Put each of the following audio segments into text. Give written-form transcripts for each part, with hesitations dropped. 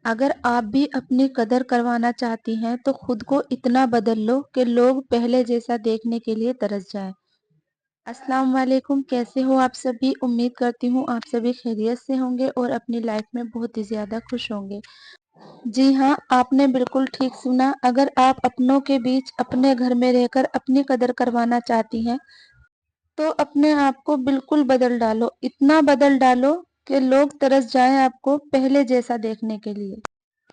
अगर आप भी अपनी कदर करवाना चाहती हैं तो खुद को इतना बदल लो कि लोग पहले जैसा देखने के लिए तरस जाएं। अस्सलाम वालेकुम, कैसे हो आप सभी? उम्मीद करती हूँ आप सभी खैरियत से होंगे और अपनी लाइफ में बहुत ही ज्यादा खुश होंगे। जी हाँ, आपने बिल्कुल ठीक सुना। अगर आप अपनों के बीच अपने घर में रहकर अपनी कदर करवाना चाहती हैं तो अपने आप को बिल्कुल बदल डालो, इतना बदल डालो कि लोग तरस जाएं आपको पहले जैसा देखने के लिए।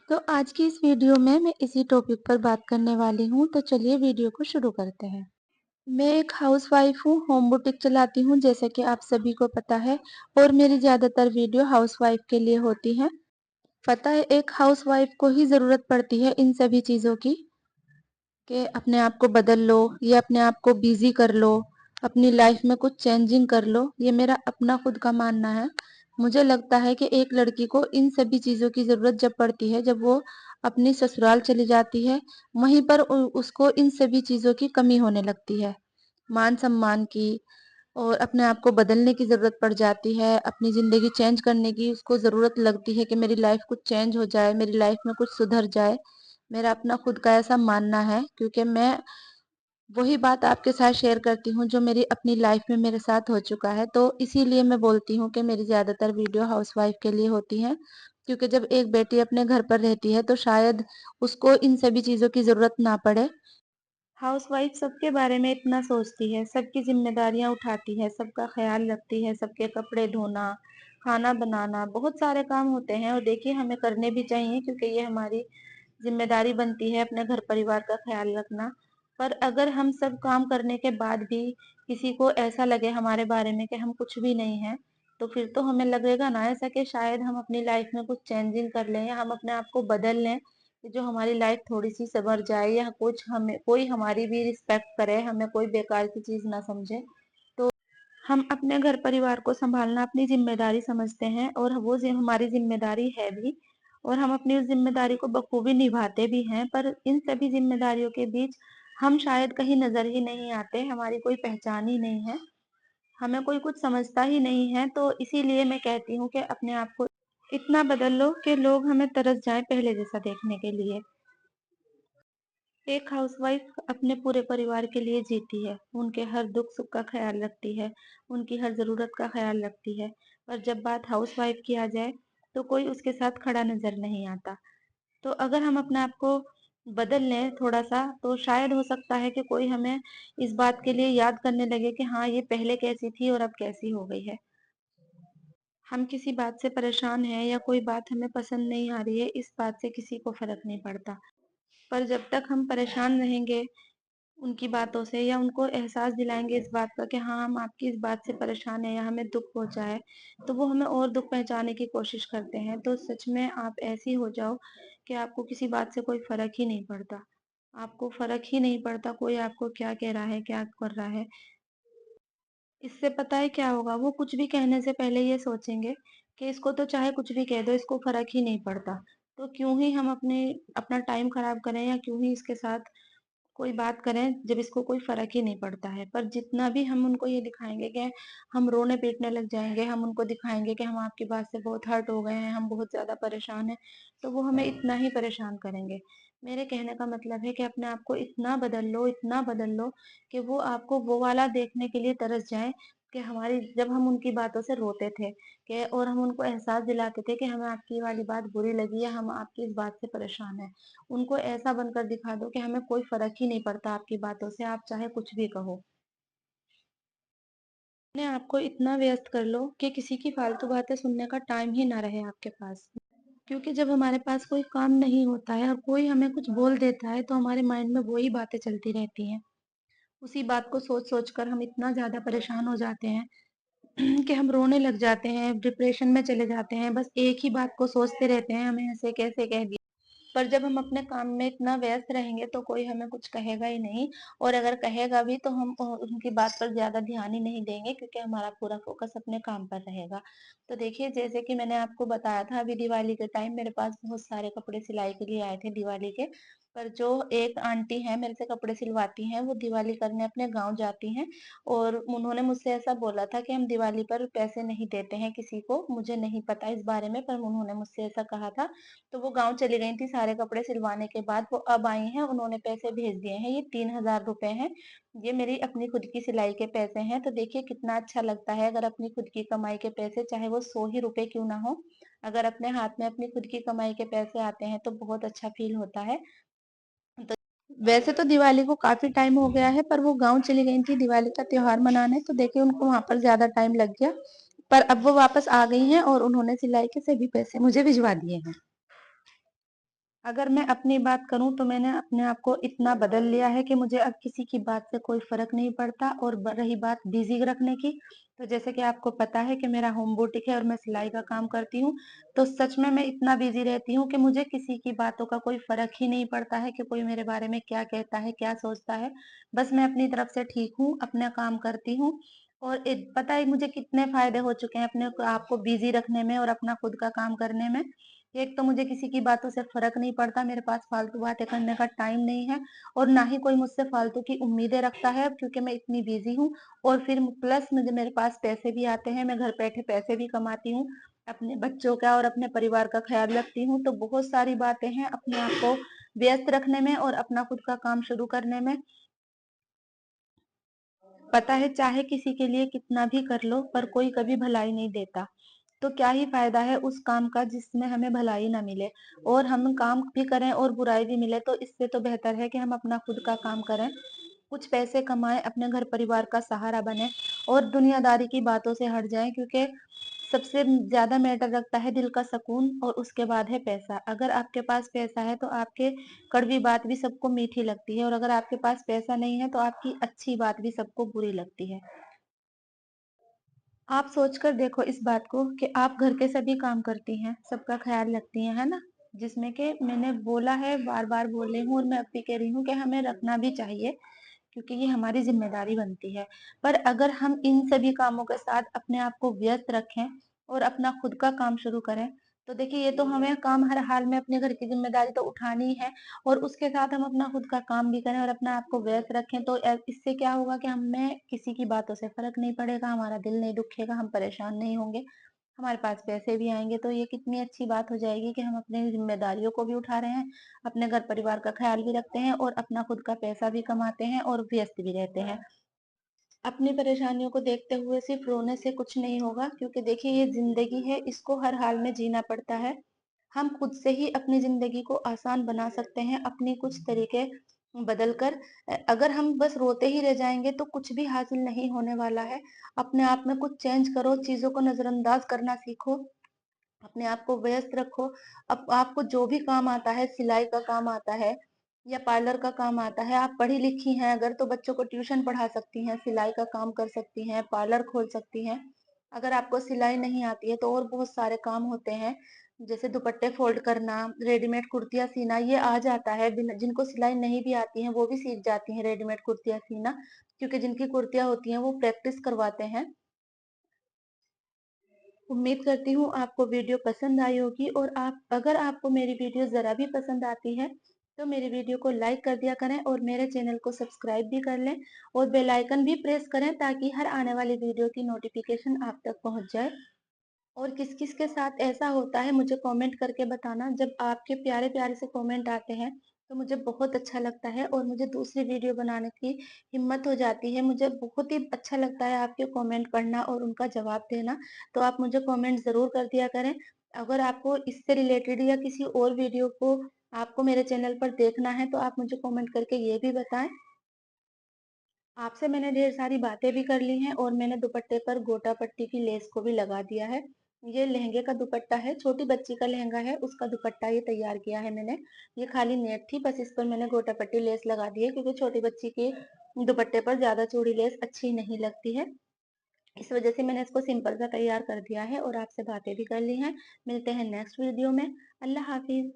तो आज की इस वीडियो में मैं इसी टॉपिक पर बात करने वाली हूँ, तो चलिए वीडियो को शुरू करते हैं। मैं एक हाउसवाइफ हूँ, होम बुटीक चलाती हूँ जैसे कि आप सभी को पता है, और मेरी ज्यादातर वीडियो हाउसवाइफ के लिए होती हैं। पता है, एक हाउसवाइफ को ही जरूरत पड़ती है इन सभी चीजों की, कि अपने आप को बदल लो या अपने आप को बिजी कर लो, अपनी लाइफ में कुछ चेंजिंग कर लो। ये मेरा अपना खुद का मानना है। मुझे लगता है कि एक लड़की को इन सभी चीजों की जरूरत जब पड़ती है जब वो अपनी ससुराल चली जाती है, वहीं पर उसको इन सभी चीजों की कमी होने लगती है, मान सम्मान की, और अपने आप को बदलने की जरूरत पड़ जाती है, अपनी जिंदगी चेंज करने की उसको जरूरत लगती है कि मेरी लाइफ कुछ चेंज हो जाए, मेरी लाइफ में कुछ सुधर जाए। मेरा अपना खुद का ऐसा मानना है, क्योंकि मैं वही बात आपके साथ शेयर करती हूँ जो मेरी अपनी लाइफ में मेरे साथ हो चुका है। तो इसीलिए मैं बोलती हूँ कि मेरी ज्यादातर वीडियो हाउसवाइफ के लिए होती हैं, क्योंकि जब एक बेटी अपने घर पर रहती है तो शायद उसको इन सभी चीजों की जरूरत ना पड़े। हाउसवाइफ सबके बारे में इतना सोचती है, सबकी जिम्मेदारियां उठाती है, सबका ख्याल रखती है, सबके कपड़े धोना, खाना बनाना, बहुत सारे काम होते हैं, और देखिए हमें करने भी चाहिए क्योंकि ये हमारी जिम्मेदारी बनती है अपने घर परिवार का ख्याल रखना। पर अगर हम सब काम करने के बाद भी किसी को ऐसा लगे हमारे बारे में कि हम कुछ भी नहीं है, तो फिर तो हमें लगेगा ना ऐसा कि शायद हम अपनी लाइफ में कुछ चेंजिंग कर लें या हम अपने आप को बदल लें, कि जो हमारी लाइफ थोड़ी सी संवर जाए, या कुछ हमें कोई हमारी भी रिस्पेक्ट करे, हमें कोई बेकार की चीज ना समझे। तो हम अपने घर परिवार को संभालना अपनी जिम्मेदारी समझते हैं, और वो हमारी जिम्मेदारी है भी, और हम अपनी उस जिम्मेदारी को बखूबी निभाते भी हैं। पर इन सभी जिम्मेदारियों के बीच हम शायद कहीं नजर ही नहीं आते, हमारी कोई पहचान ही नहीं है, हमें कोई कुछ समझता ही नहीं है। तो इसीलिए मैं कहती हूँ कि अपने आप को इतना बदल लो कि लोग हमें तरस जाए पहले जैसा देखने के लिए। एक हाउसवाइफ अपने पूरे परिवार के लिए जीती है, उनके हर दुख सुख का ख्याल रखती है, उनकी हर जरूरत का ख्याल रखती है। पर जब बात हाउसवाइफ की आ जाए तो कोई उसके साथ खड़ा नजर नहीं आता। तो अगर हम अपने आप को बदल लें थोड़ा सा, तो शायद हो सकता है कि कोई हमें इस बात के लिए याद करने लगे कि हाँ, ये पहले कैसी थी और अब कैसी हो गई है। हम किसी बात से परेशान हैं या कोई बात हमें पसंद नहीं आ रही है, इस बात से किसी को फर्क नहीं पड़ता। पर जब तक हम परेशान रहेंगे उनकी बातों से, या उनको एहसास दिलाएंगे इस बात का कि हाँ, हम आपकी इस बात से परेशान हैं या हमें दुख पहुंचा है, तो वो हमें और दुख पहुंचाने की कोशिश करते हैं। तो सच में आप ऐसी हो जाओ कि आपको किसी बात से कोई फर्क ही नहीं पड़ता, आपको फर्क ही नहीं पड़ता कोई आपको क्या कह रहा है, क्या कर रहा है। इससे पता है क्या होगा, वो कुछ भी कहने से पहले ये सोचेंगे कि इसको तो चाहे कुछ भी कह दो, इसको फर्क ही नहीं पड़ता, तो क्यों ही हम अपना टाइम खराब करें, या क्यों ही इसके साथ कोई बात करें जब इसको कोई फर्क ही नहीं पड़ता है। पर जितना भी हम उनको ये दिखाएंगे कि हम रोने पीटने लग जाएंगे, हम उनको दिखाएंगे कि हम आपकी बात से बहुत हर्ट हो गए हैं, हम बहुत ज्यादा परेशान हैं, तो वो हमें इतना ही परेशान करेंगे। मेरे कहने का मतलब है कि अपने आप को इतना बदल लो, इतना बदल लो कि वो आपको वो वाला देखने के लिए तरस जाए, कि हमारी जब हम उनकी बातों से रोते थे, कि और हम उनको एहसास दिलाते थे कि हमें आपकी वाली बात बुरी लगी या हम आपकी इस बात से परेशान हैं, उनको ऐसा बनकर दिखा दो कि हमें कोई फर्क ही नहीं पड़ता आपकी बातों से, आप चाहे कुछ भी कहो। अपने आप को इतना व्यस्त कर लो कि किसी की फालतू बातें सुनने का टाइम ही ना रहे आपके पास। क्योंकि जब हमारे पास कोई काम नहीं होता है और कोई हमें कुछ बोल देता है, तो हमारे माइंड में वही बातें चलती रहती हैं। उसी बात को सोच सोच कर हम इतना ज्यादा परेशान हो जाते हैं कि हम रोने लग जाते हैं, डिप्रेशन में चले जाते हैं, बस एक ही बात को सोचते रहते हैं, हमें ऐसे कैसे कह दिया। पर जब हम अपने काम में इतना व्यस्त रहेंगे तो कोई हमें कुछ कहेगा ही नहीं, और अगर कहेगा भी तो हम उनकी बात पर ज्यादा ध्यान ही नहीं देंगे, क्योंकि हमारा पूरा फोकस अपने काम पर रहेगा। तो देखिए, जैसे कि मैंने आपको बताया था, अभी दिवाली के टाइम मेरे पास बहुत सारे कपड़े सिलाई के लिए आए थे दिवाली के, पर जो एक आंटी हैं मेरे से कपड़े सिलवाती हैं, वो दिवाली करने अपने गाँव जाती हैं और उन्होंने मुझसे ऐसा बोला था कि हम दिवाली पर पैसे नहीं देते हैं किसी को, मुझे नहीं पता इस बारे में पर उन्होंने मुझसे ऐसा कहा था। तो वो गाँव चली गई थी सारे कपड़े सिलवाने के बाद, वो अब आई हैं, उन्होंने पैसे भेज दिए हैं, ये 3000 रुपए हैं। ये मेरी अपनी खुद की सिलाई के पैसे हैं, तो देखिए कितना अच्छा लगता है अगर अपनी खुद की कमाई के पैसे चाहे वो 100 ही रुपए क्यों ना हो, अगर अपने हाथ में अपनी खुद की कमाई के पैसे आते हैं तो बहुत अच्छा फील होता है। तो वैसे तो दिवाली को काफी टाइम हो गया है पर वो गांव चली गई थी दिवाली का त्योहार मनाने, तो देखिए उनको वहां पर ज्यादा टाइम लग गया, पर अब वो वापस आ गई हैं और उन्होंने सिलाई के सभी पैसे मुझे भिजवा दिए हैं। अगर मैं अपनी बात करूं तो मैंने अपने आप को इतना बदल लिया है कि मुझे अब किसी की बात से कोई फर्क नहीं पड़ता। और रही बात बिजी रखने की, तो जैसे कि आपको पता है कि मेरा होम बुटीक है और मैं सिलाई का काम करती हूँ, तो सच में मैं इतना बिजी रहती हूँ कि मुझे किसी की बातों का कोई फर्क ही नहीं पड़ता है कि कोई मेरे बारे में क्या कहता है, क्या सोचता है। बस मैं अपनी तरफ से ठीक हूँ, अपना काम करती हूँ। और पता है मुझे कितने फायदे हो चुके हैं अपने आप को बिजी रखने में और अपना खुद का काम करने में। एक तो मुझे किसी की बातों से फर्क नहीं पड़ता, मेरे पास फालतू बातें करने का टाइम नहीं है और ना ही कोई मुझसे फालतू की उम्मीदें रखता है क्योंकि मैं इतनी बिजी हूँ। और फिर प्लस मुझे मेरे पास पैसे भी आते हैं, मैं घर बैठे पैसे भी कमाती हूँ, अपने बच्चों का और अपने परिवार का ख्याल रखती हूँ। तो बहुत सारी बातें हैं अपने आप को व्यस्त रखने में और अपना खुद का काम शुरू करने में। पता है चाहे किसी के लिए कितना भी कर लो पर कोई कभी भलाई नहीं देता, तो क्या ही फायदा है उस काम का जिसमें हमें भलाई ना मिले। और हम काम भी करें और बुराई भी मिले तो इससे तो बेहतर है कि हम अपना खुद का काम करें, कुछ पैसे कमाएं, अपने घर परिवार का सहारा बने और दुनियादारी की बातों से हट जाएं, क्योंकि सबसे ज्यादा मैटर रखता है दिल का सुकून और उसके बाद है पैसा। अगर आपके पास पैसा है तो आपके कड़वी बात भी सबको मीठी लगती है और अगर आपके पास पैसा नहीं है तो आपकी अच्छी बात भी सबको बुरी लगती है। आप सोचकर देखो इस बात को कि आप घर के सभी काम करती हैं, सबका ख्याल रखती हैं, है ना? जिसमें कि मैंने बोला है, बार-बार बोल रही हूँ और मैं अब भी कह रही हूँ कि हमें रखना भी चाहिए, क्योंकि ये हमारी ज़िम्मेदारी बनती है। पर अगर हम इन सभी कामों के साथ अपने आप को व्यस्त रखें और अपना खुद का काम शुरू करें, तो देखिए ये तो हमें काम हर हाल में अपने घर की ज़िम्मेदारी तो उठानी ही है और उसके साथ हम अपना खुद का काम भी करें और अपने आप को व्यस्त रखें, तो इससे क्या होगा कि हमें किसी की बातों से फ़र्क नहीं पड़ेगा, हमारा दिल नहीं दुखेगा, हम परेशान नहीं होंगे, हमारे पास पैसे भी आएँगे। तो ये कितनी अच्छी बात हो जाएगी कि हम अपनी ज़िम्मेदारियों को भी उठा रहे हैं, अपने घर परिवार का ख्याल भी रखते हैं और अपना खुद का पैसा भी कमाते हैं और व्यस्त भी रहते हैं। अपनी परेशानियों को देखते हुए सिर्फ रोने से कुछ नहीं होगा, क्योंकि देखिए ये जिंदगी है, इसको हर हाल में जीना पड़ता है। हम खुद से ही अपनी जिंदगी को आसान बना सकते हैं अपनी कुछ तरीके बदल कर। अगर हम बस रोते ही रह जाएंगे तो कुछ भी हासिल नहीं होने वाला है। अपने आप में कुछ चेंज करो, चीजों को नजरअंदाज करना सीखो, अपने आप को व्यस्त रखो। अब आपको जो भी काम आता है, सिलाई का काम आता है या पार्लर का काम आता है, आप पढ़ी लिखी हैं अगर तो बच्चों को ट्यूशन पढ़ा सकती हैं, सिलाई का काम कर सकती हैं, पार्लर खोल सकती हैं। अगर आपको सिलाई नहीं आती है तो और बहुत सारे काम होते हैं, जैसे दुपट्टे फोल्ड करना, रेडीमेड कुर्तियां सीना, ये आ जाता है। जिनको सिलाई नहीं भी आती है वो भी सीख जाती हैं रेडीमेड कुर्तियां सीना, क्योंकि जिनकी कुर्तियां होती हैं वो प्रैक्टिस करवाते हैं। उम्मीद करती हूँ आपको वीडियो पसंद आई होगी और आप अगर आपको मेरी वीडियो ज़रा भी पसंद आती है तो मेरी वीडियो को लाइक कर दिया करें और मेरे चैनल को सब्सक्राइब भी कर लें और बेल आइकन भी प्रेस करें ताकि हर आने वाली वीडियो की नोटिफिकेशन आप तक पहुंच जाए। और किस-किस के साथ ऐसा होता है मुझे कमेंट करके बताना। जब आपके प्यारे-प्यारे से कमेंट आते हैं तो मुझे बहुत अच्छा लगता है और मुझे दूसरी वीडियो बनाने की हिम्मत हो जाती है। मुझे बहुत ही अच्छा लगता है आपके कमेंट पढ़ना और उनका जवाब देना। तो आप मुझे कमेंट ज़रूर कर दिया करें। अगर आपको इससे रिलेटेड या किसी और वीडियो को आपको मेरे चैनल पर देखना है तो आप मुझे कमेंट करके ये भी बताएँ। आपसे मैंने ढेर सारी बातें भी कर ली हैं और मैंने दुपट्टे पर गोटा पट्टी की लेस को भी लगा दिया है। ये लहंगे का दुपट्टा है, छोटी बच्ची का लहंगा है, उसका दुपट्टा ये तैयार किया है मैंने। ये खाली नेट थी, बस इस पर मैंने गोटा पट्टी लेस लगा दी है क्योंकि छोटी बच्ची के दुपट्टे पर ज्यादा चौड़ी लेस अच्छी नहीं लगती है। इस वजह से मैंने इसको सिंपल सा तैयार कर दिया है और आपसे बातें भी कर ली हैं। मिलते हैं नेक्स्ट वीडियो में। अल्लाह हाफिज।